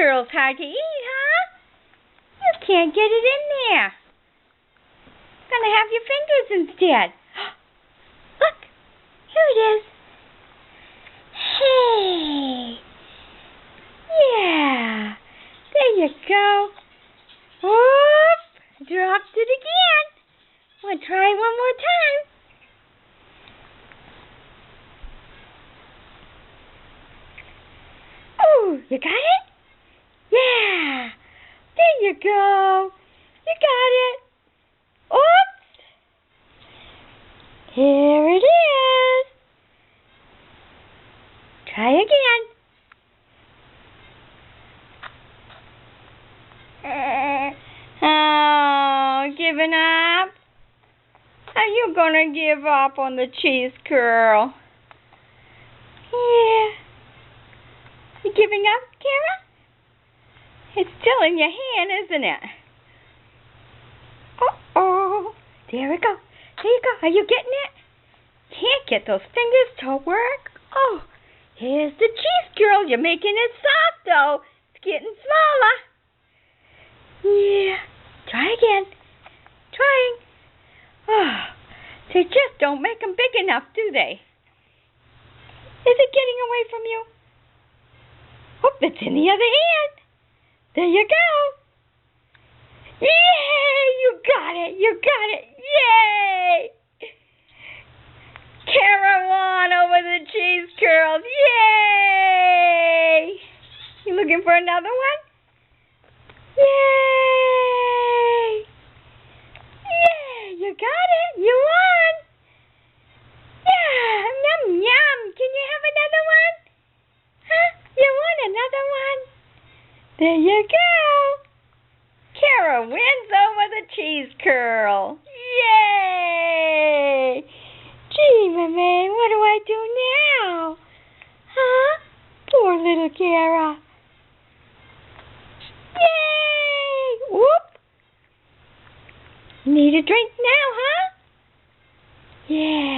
curl's hard to eat, huh? You can't get it in there. Gonna have your fingers instead. Look, here it is. Hey. Yeah. There you go. Whoop. Dropped it again. We'll try one more time. Oh, you got it? Yeah. There you go. You got it. Oops. Here it is. Try again. Oh, giving up? Are you gonna give up on the cheese curl? Yeah. You giving up, Kara? It's still in your hand, isn't it? Uh-oh. There we go. There you go. Are you getting it? Can't get those fingers to work. Oh, here's the cheese curl. You're making it soft, though. It's getting smaller. Yeah. Try again. Trying. Oh, they just don't make them big enough, do they? Is it getting away from you? Oh, it's in the other hand. There you go. Yay! You got it. You got it. Yay! Kara won over the cheese curls. Yay! You looking for another one? Yay! Yay! You got it. You won. Yeah. Yum, yum. Can you have another one? Huh? You want another one? There you go. Kara wins over the cheese curl. Yay! Gee, my man, what do I do now? Huh? Poor little Kara. Yay! Whoop! Need a drink now, huh? Yeah.